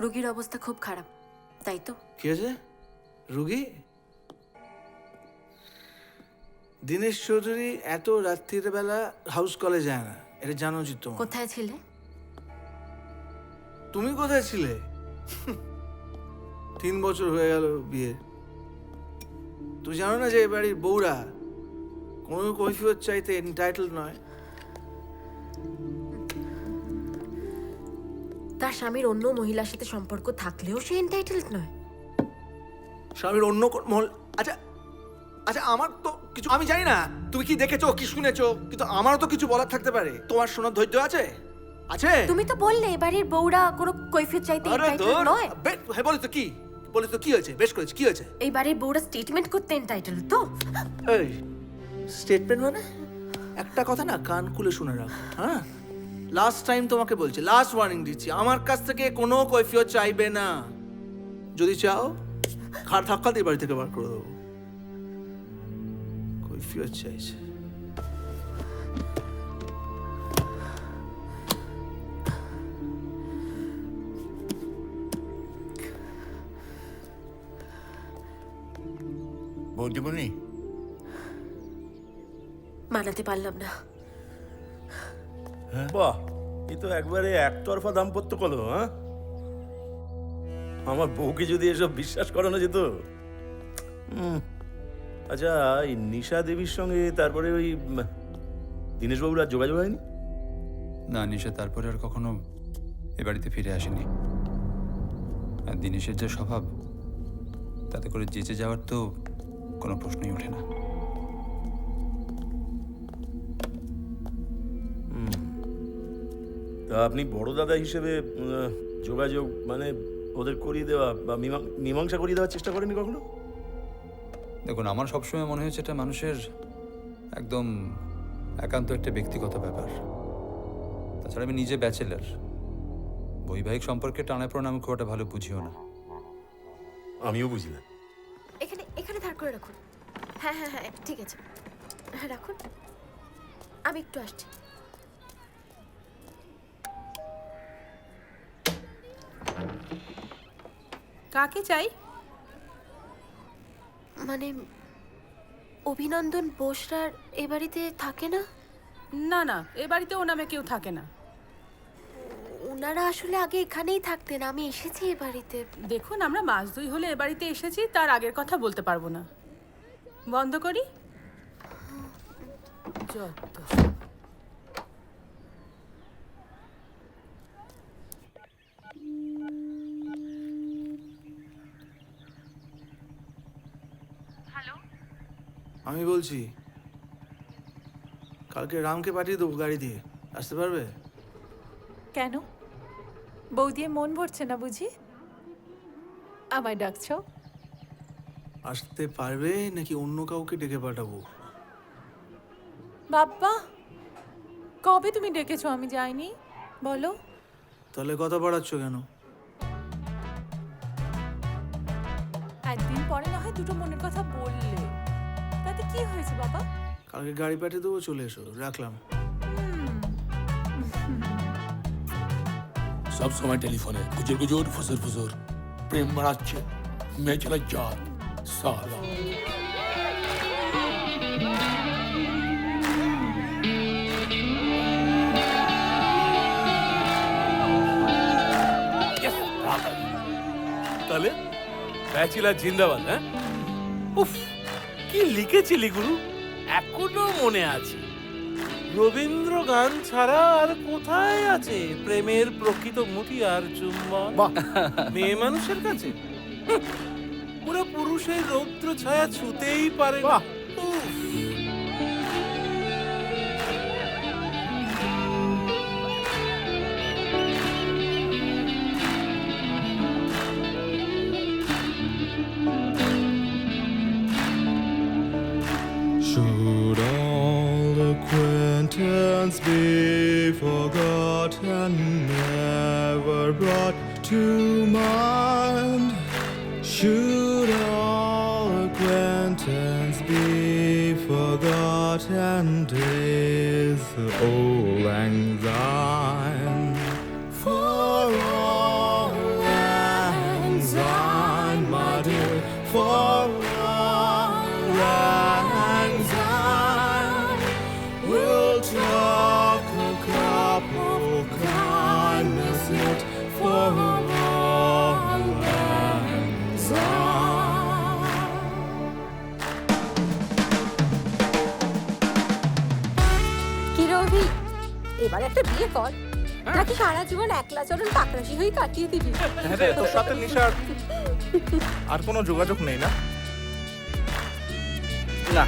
রোগীর অবস্থা খুব খারাপ, তাই তো? কি হয়েছে? রুগী? দীনেশ চৌধুরী এত রাত্রির বেলা হাউস কলে যায় না, এটা জানা উচিত তোমার। কোথায় ছিলে? তুমি কোথায় ছিলে? 3 বছর হয়ে গেল বিয়ে। তুই জানো না যে এ বাড়ির বউরা কোনো কৈফিয়ত চাইতে এন্টাইটেল নয়? তার স্বামীর অন্য মহিলার সাথে সম্পর্ক থাকলেও সে এন্টাইটেলড নয়? স্বামীর অন্য মহল? আচ্ছা আচ্ছা, আমার তো কিছু আমি জানি না তুমি কি দেখেছো কি শুনেছো, কিন্তু আমারও তো কিছু বলার থাকতে পারে। তোমার শোনার ধৈর্য আছে? আছে? তুমি তো বললে এ বাড়ির বউরা কোনো কৈফিয়ত চাইতে এন্টাইটেলড নয়। হ্যাঁ, বলে তো কি? বলে তো কি হয়েছে? বেশ করেছে, কি হয়েছে? এই বাড়ির বউরা স্টেটমেন্ট করতে এন্টাইটেলড তো? এই স্টেটমেন্ট মানে? একটা কথা না কান খুলে শুনে রাখ, হ্যাঁ? লাস্ট টাইম তোমাকে বলছি, লাস্ট ওয়ার্নিং দিচ্ছি, আমার কাছ থেকে কোনো কৈফিয়ত চাইবে না। যদি চাও ঘাড় ধাক্কা দিয়ে বাড়ি থেকে বার করে দেবো। কৈফিয়ত চাইছে। বৌদিমণি, মানাতে পারলাম না। বাহ, এ তো একবারে একতরফা দাম্পত্য কলহ। হ্যাঁ, আমার বউকে যদি এসব বিশ্বাস করানো যেত। আচ্ছা, এই নিশা দেবীর সঙ্গে তারপরে ওই দীনেশবাবুর আর যোগাযোগ হয়নি? না, নিশা তারপরে আর কখনো এ বাড়িতে ফিরে আসেনি। আর দিনেশের যে স্বভাব, তাতে করে যেচে যাওয়ার তো কোনো প্রশ্নই ওঠে না। তা আপনি বড় দাদা হিসেবে যোগাযোগ মানে ওদের করিয়ে দেওয়া বা মীমাংসা করিয়ে দেওয়ার চেষ্টা করেনি কখনো? দেখুন, আমার সবসময় মনে হয়েছে এটা মানুষের একদম একান্ত একটা ব্যক্তিগত ব্যাপার। তাছাড়া আমি নিজে ব্যাচেলার, বৈবাহিক সম্পর্কে টানাপোড়েন আমি খুব একটা ভালো বুঝিও না। আমিও বুঝি না। এখানে এখানে ধার করে রাখুন। হ্যাঁ হ্যাঁ হ্যাঁ, ঠিক আছে, হ্যাঁ রাখুন, আমি একটু আসছি। কাকে চাই? মানে অভিনন্দন বোসরার এ বাড়িতে থাকে না? না না, এ বাড়িতে ও নামে কেউ থাকে না। ওনারা আসলে আগে এখানেই থাকতেন, আমি এসেছি এ বাড়িতে। দেখুন, আমরা মাস 2 হলে এ বাড়িতে এসেছি, তার আগের কথা বলতে পারবো না। বন্ধ করি? যত সব। আমি বলছি কালকে রামকে পাঠিয়ে দেবো গাড়ি দিয়ে, আসতে পারবে? কেন, বউ দিয়ে মন ভরছে না বুঝি? আমায় ডাকছ? আসতে পারবে নাকি অন্য কাউকে ডেকে পাঠাবো? বাপ্পা, কবে তুমি ডেকেছো আমি যাইনি? বলো। তাহলে কথা বাড়াচ্ছ কেন? একদিন পরে না হয় দুটো মনের কথা বললে, তাতে কি হয়েছে বাবা? কালকে গাড়ি পাঠিয়ে দেবো, চলে এসো, রাখলাম। সব সময় টেলিফোনে গুজর গুজর ফুসুর ফুসুর, প্রেম বাড়াচ্ছে, মেয়ে ছেলে জাত সালা। তাহলে ব্যাচেলার জিন্দাবাদ। হ্যাঁ, উফ, কি লিখেছিলি গুরু, এখনো মনে আছে। রবীন্দ্র গান ছাড়া আর কোথায় আছে প্রেমের প্রকৃত মতি আর চুম্বন মেয়ে মানুষের কাছে? পুরো পুরুষের রৌদ্র ছায়া ছুতেই পারে না। উফ। Should all acquaintance be forgotten, never brought to mind? Should all acquaintance be forgotten, days old lang syne? For all for long lang syne. We'll talk a couple kindness yet for long lang syne. কি রবি, এবার একটা বিয়ে কর, নাকি সারা জীবন একলা চরণ পাকরাশি হয়ে কাটিয়ে দিবি? হ্যাঁ রে, তোর সাথে নিশার আর কোনো যোগাযোগ নেই না? না,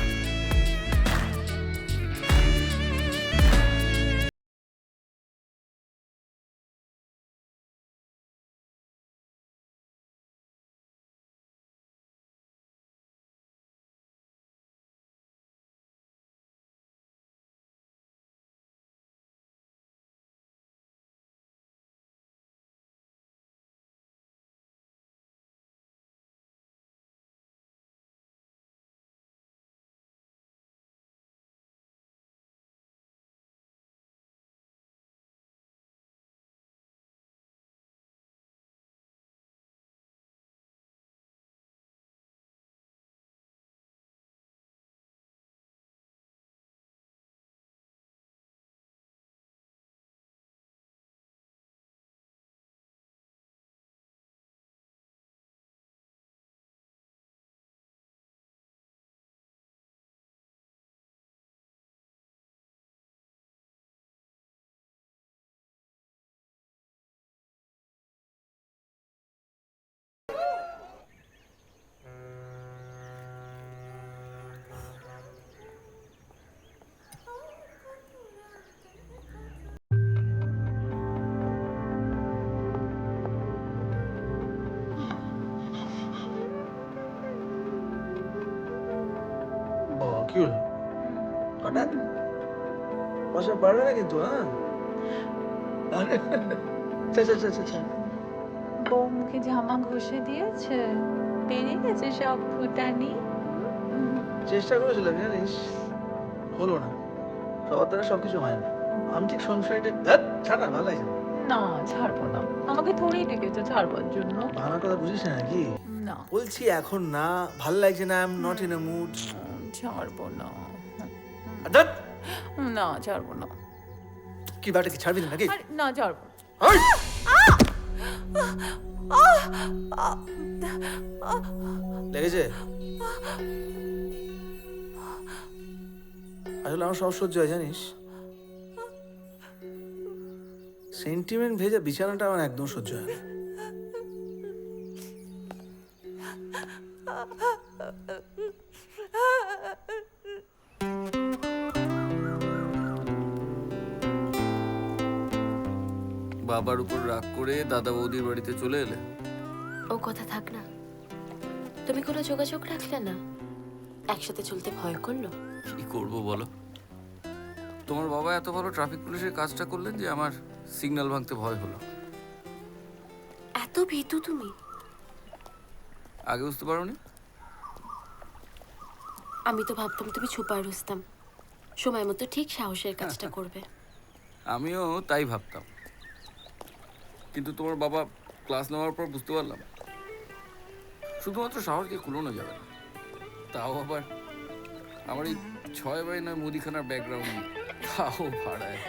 কি হলো হঠাৎ? বসে পারবে না কিন্তু, হ্যাঁ? বউ মুখে জামা ঘষে দিয়েছে, বেরিয়ে গেছে সব ফুটানি। চেষ্টা করেছিলাম জানিস, হলো না। সবার দ্বারা সবকিছু হয় না। আমি ঠিক সংসারটা ছাড়া ভালো লাগছে না। না, ছাড়বো না, আমাকে থোড়ি ডেকেছে ছাড়বার জন্য। আমার কথা বুঝিস না নাকি? না, বলছি এখন না, ভাল লাগছে না, I am not in a mood. ছাড়বো না, ধ্যাৎ, না ছাড়বো না, কি বাটা কি ছাড়বি না নাকি? আরে না ছাড়বো। ওই! লেগেছে? আসলে আমার সব সহ্য হয় জানিস, সেন্টিমেন্ট ভেজা বিছানাটা আমার একদম সহ্য হয় না। বাবার উপর রাগ করে দাদা বৌদির বাড়িতে চলে এলে? ও কথা থাক না, তুমি কোনো যোগাযোগ রাখলে না? একসাথে চলতে ভয় করলো? কি করব বলো, তোমার বাবা এত ভালো ট্রাফিক পুলিশের কাজটা করলেন যে আমার সিগন্যাল ভাঙতে ভয় হলো। এত ভীতু তুমি? আগে বুঝতে পারোনি? আমি তো ভাবতাম তুমি ছুপায় রুস্তাম, সময় মতো ঠিক সাহসের কাজটা করবে। আমিও তাই ভাবতাম, কিন্তু তোমার বাবা ক্লাস নেওয়ার পর বুঝতে পারলাম শুধুমাত্র সাহসকে কুলোনো যাবে না, তাও আবার আমার এই 6 বাই 9 মুদিখানার ব্যাকগ্রাউন্ড, তাও ভাড়ায়।